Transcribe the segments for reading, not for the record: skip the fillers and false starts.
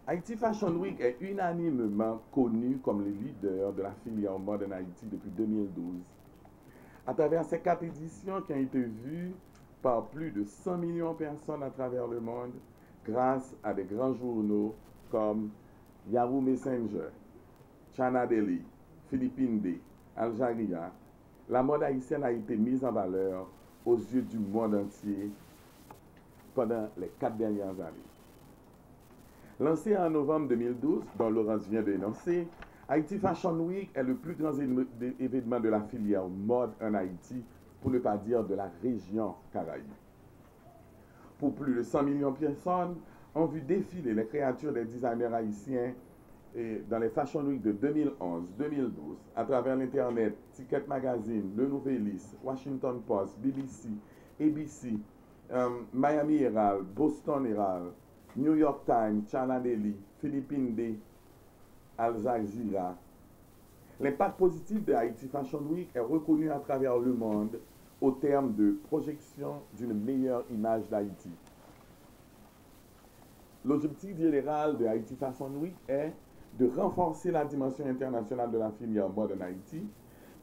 Haïti Fashion Week est unanimement connu comme le leader de la filière mode en Haïti depuis 2012. À travers ces 4 éditions qui ont été vues par plus de 100 millions de personnes à travers le monde, grâce à des grands journaux comme Yahoo Messenger, Chana Daily, Philippine Day, Al Jazeera, la mode haïtienne a été mise en valeur aux yeux du monde entier pendant les 4 dernières années. Lancé en novembre 2012, dont Laurence vient d'énoncer, Haïti Fashion Week est le plus grand événement de la filière mode en Haïti, pour ne pas dire de la région Caraïbe. Pour plus de 100 millions de personnes, ont vu défiler les créatures des designers haïtiens dans les Fashion Week de 2011-2012, à travers l'Internet, Ticket Magazine, Le Nouvelis, Washington Post, BBC, ABC, Miami Herald, Boston Herald, New York Times, Chana Daily, Philippine Day, Al Jazeera. L'impact positif de Haïti Fashion Week est reconnu à travers le monde au terme de projection d'une meilleure image d'Haïti. L'objectif général de Haïti Fashion Week est de renforcer la dimension internationale de la filière mode en Haïti,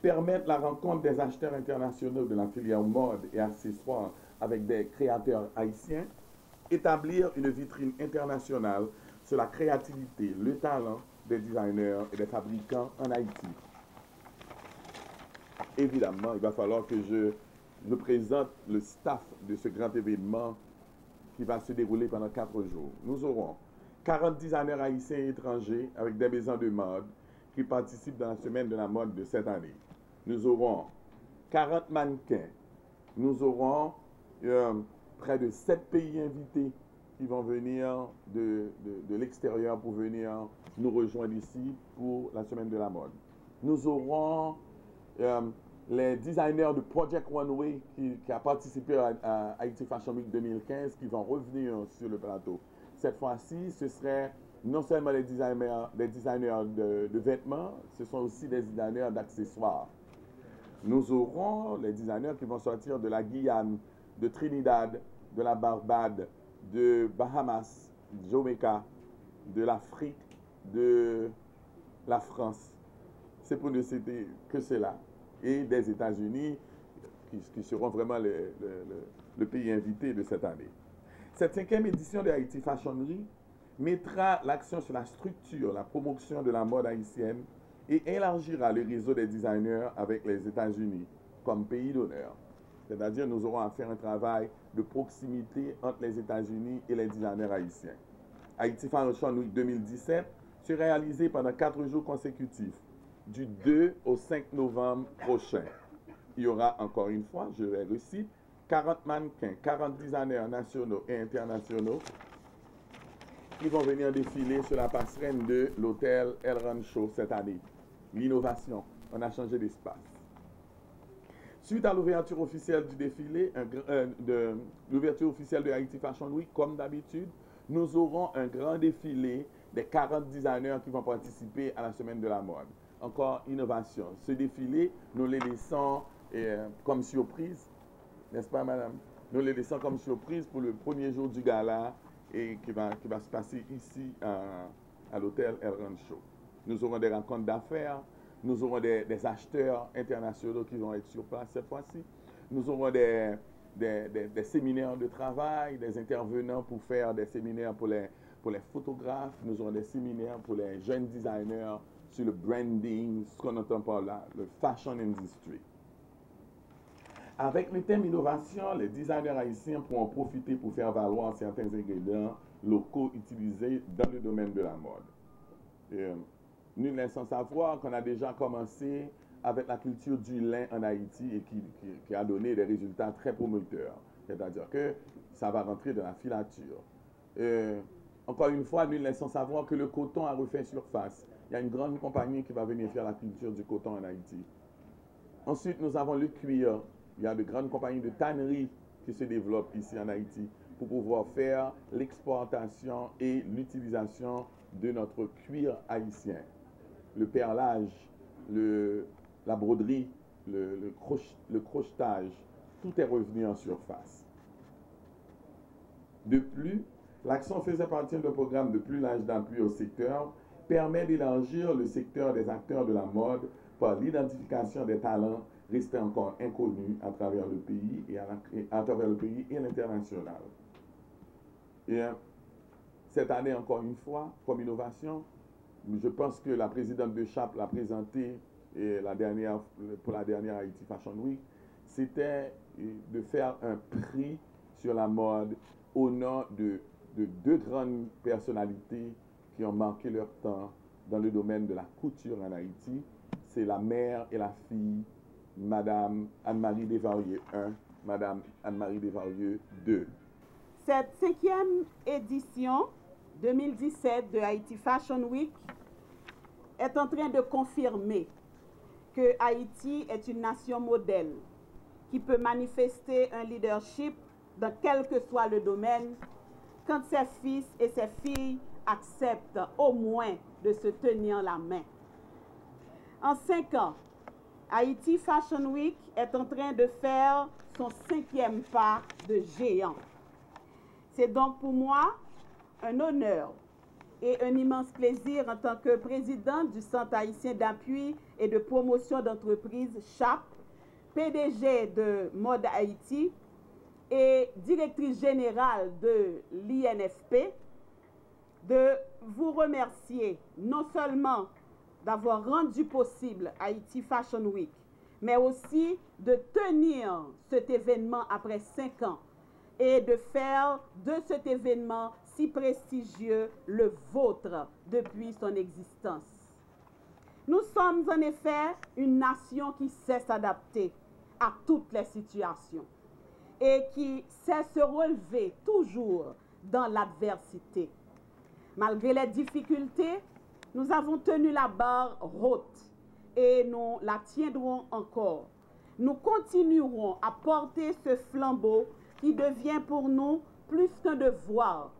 permettre la rencontre des acheteurs internationaux de la filière mode et accessoires avec des créateurs haïtiens, établir une vitrine internationale sur la créativité, le talent des designers et des fabricants en Haïti. Évidemment, il va falloir que je présente le staff de ce grand événement qui va se dérouler pendant 4 jours. Nous aurons 40 designers haïtiens et étrangers avec des maisons de mode qui participent dans la semaine de la mode de cette année. Nous aurons 40 mannequins. Nous aurons près de 7 pays invités qui vont venir de l'extérieur pour venir nous rejoindre ici pour la semaine de la mode. Nous aurons les designers de Project One Way qui a participé à Haïti Fashion Week 2015 qui vont revenir sur le plateau. Cette fois-ci, ce serait non seulement des designers de vêtements, ce sont aussi des designers d'accessoires. Nous aurons les designers qui vont sortir de la Guyane, de Trinidad, de la Barbade, de Bahamas, Jamaica, de l'Afrique, de la France. C'est pour ne citer que cela. Et des États-Unis, qui seront vraiment le pays invité de cette année. Cette 5e édition de Haïti Fashion Week mettra l'accent sur la structure, la promotion de la mode haïtienne et élargira le réseau des designers avec les États-Unis comme pays d'honneur. C'est-à-dire nous aurons à faire un travail de proximité entre les États-Unis et les designers haïtiens. Haïti Fashion Week 2017 se réalisé pendant 4 jours consécutifs, du 2 au 5 novembre prochain. Il y aura encore une fois, je les recite, 40 mannequins, 40 designers nationaux et internationaux qui vont venir défiler sur la passerelle de l'hôtel El Rancho cette année. L'innovation, on a changé d'espace. Suite à l'ouverture officielle du défilé, l'ouverture officielle de Haïti Fashion Week, comme d'habitude, nous aurons un grand défilé des 40 designers qui vont participer à la semaine de la mode. Encore innovation. Ce défilé, nous les laissons comme surprise, n'est-ce pas, madame? Nous les laissons comme surprise pour le premier jour du gala et qui va se passer ici à l'hôtel El Rancho. Nous aurons des rencontres d'affaires, nous aurons des acheteurs internationaux qui vont être sur place cette fois-ci. Nous aurons des séminaires de travail, des intervenants pour faire des séminaires pour les photographes. Nous aurons des séminaires pour les jeunes designers sur le branding, ce qu'on entend par là, le fashion industry. Avec le thème innovation, les designers haïtiens pourront profiter pour faire valoir certains ingrédients locaux utilisés dans le domaine de la mode. Nul n'est sans savoir qu'on a déjà commencé avec la culture du lin en Haïti et qui a donné des résultats très promoteurs. C'est-à-dire que ça va rentrer dans la filature. Encore une fois, nul n'est sans savoir que le coton a refait surface. Il y a une grande compagnie qui va venir faire la culture du coton en Haïti. Ensuite, nous avons le cuir. Il y a de grandes compagnies de tannerie qui se développent ici en Haïti pour pouvoir faire l'exportation et l'utilisation de notre cuir haïtien. Le perlage, la broderie, le crochetage, tout est revenu en surface. De plus, L'action faisait partie d'un programme de plus large d'appui au secteur, permet d'élargir le secteur des acteurs de la mode par l'identification des talents restés encore inconnus à travers le pays et l'international. Et cette année, encore une fois, comme innovation, je pense que la présidente de CHAP l'a présenté pour la dernière Haïti Fashion Week, c'était de faire un prix sur la mode au nom de deux grandes personnalités qui ont marqué leur temps dans le domaine de la couture en Haïti. C'est la mère et la fille, Madame Anne-Marie Desvarieux I, Madame Anne-Marie Desvarieux II. Cette 5e édition 2017 de Haïti Fashion Week est en train de confirmer que Haïti est une nation modèle qui peut manifester un leadership dans quel que soit le domaine quand ses fils et ses filles acceptent au moins de se tenir la main. En 5 ans, Haïti Fashion Week est en train de faire son 5e pas de géant. C'est donc pour moi un honneur et un immense plaisir en tant que présidente du Centre haïtien d'appui et de promotion d'entreprises CHAP, PDG de Mode Haïti et directrice générale de l'INFP, de vous remercier non seulement d'avoir rendu possible Haïti Fashion Week, mais aussi de tenir cet événement après 5 ans et de faire de cet événement si prestigieux le vôtre depuis son existence. Nous sommes en effet une nation qui sait s'adapter à toutes les situations et qui sait se relever toujours dans l'adversité. Malgré les difficultés, nous avons tenu la barre haute et nous la tiendrons encore. Nous continuerons à porter ce flambeau qui devient pour nous plus qu'un devoir,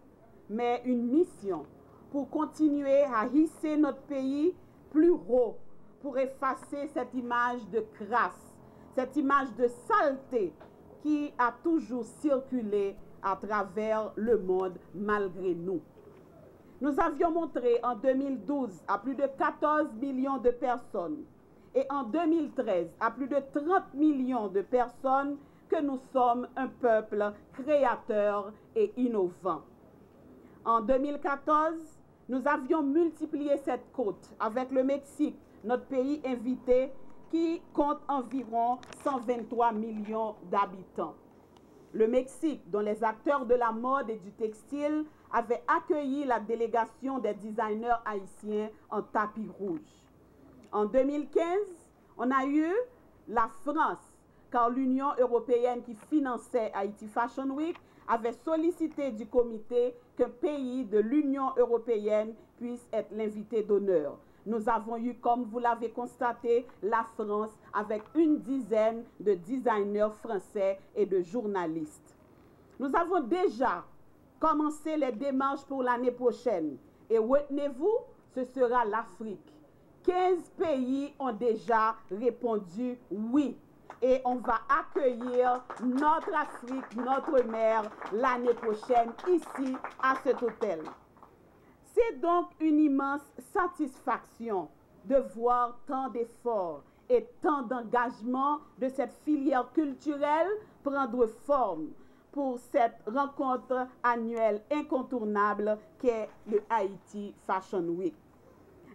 mais une mission pour continuer à hisser notre pays plus haut, pour effacer cette image de crasse, cette image de saleté qui a toujours circulé à travers le monde malgré nous. Nous avions montré en 2012 à plus de 14 millions de personnes et en 2013 à plus de 30 millions de personnes que nous sommes un peuple créateur et innovant. En 2014, nous avions multiplié cette côte avec le Mexique, notre pays invité, qui compte environ 123 millions d'habitants. Le Mexique, dont les acteurs de la mode et du textile avaient accueilli la délégation des designers haïtiens en tapis rouge. En 2015, on a eu la France, car l'Union européenne qui finançait Haïti Fashion Week avait sollicité du comité qu'un pays de l'Union européenne puisse être l'invité d'honneur. Nous avons eu, comme vous l'avez constaté, la France avec une dizaine de designers français et de journalistes. Nous avons déjà commencé les démarches pour l'année prochaine. Et retenez-vous, ce sera l'Afrique. 15 pays ont déjà répondu oui. Et on va accueillir notre Afrique, notre mère, l'année prochaine, ici, à cet hôtel. C'est donc une immense satisfaction de voir tant d'efforts et tant d'engagement de cette filière culturelle prendre forme pour cette rencontre annuelle incontournable qu'est le Haïti Fashion Week.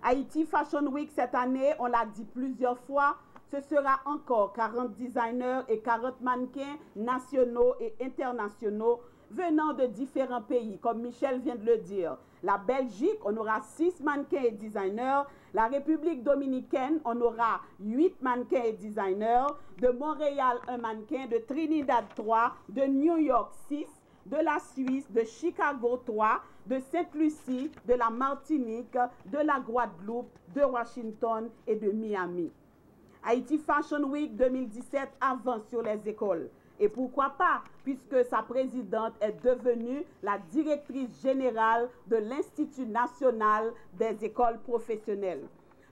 Haïti Fashion Week, cette année, on l'a dit plusieurs fois, ce sera encore 40 designers et 40 mannequins nationaux et internationaux venant de différents pays, comme Michel vient de le dire. La Belgique, on aura 6 mannequins et designers. La République dominicaine, on aura 8 mannequins et designers. De Montréal, 1 mannequin. De Trinidad, 3. De New York, 6. De la Suisse, de Chicago, 3. De Sainte-Lucie, de la Martinique, de la Guadeloupe, de Washington et de Miami. Haïti Fashion Week 2017 avance sur les écoles. Et pourquoi pas, puisque sa présidente est devenue la directrice générale de l'Institut national des écoles professionnelles.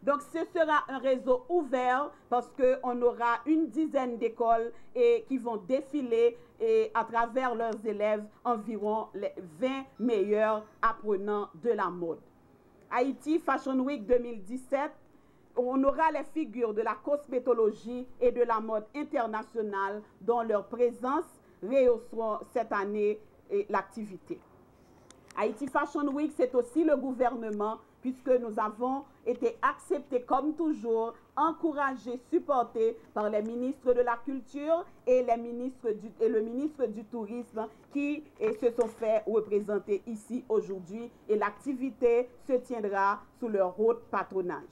Donc, ce sera un réseau ouvert parce qu'on aura une dizaine d'écoles qui vont défiler et à travers leurs élèves environ les 20 meilleurs apprenants de la mode. Haïti Fashion Week 2017, on aura les figures de la cosmétologie et de la mode internationale dont leur présence rehausseront cette année l'activité. Haïti Fashion Week, c'est aussi le gouvernement, puisque nous avons été acceptés comme toujours, encouragés, supportés par les ministres de la Culture et le ministre du Tourisme qui se sont fait représenter ici aujourd'hui et l'activité se tiendra sous leur haut patronage.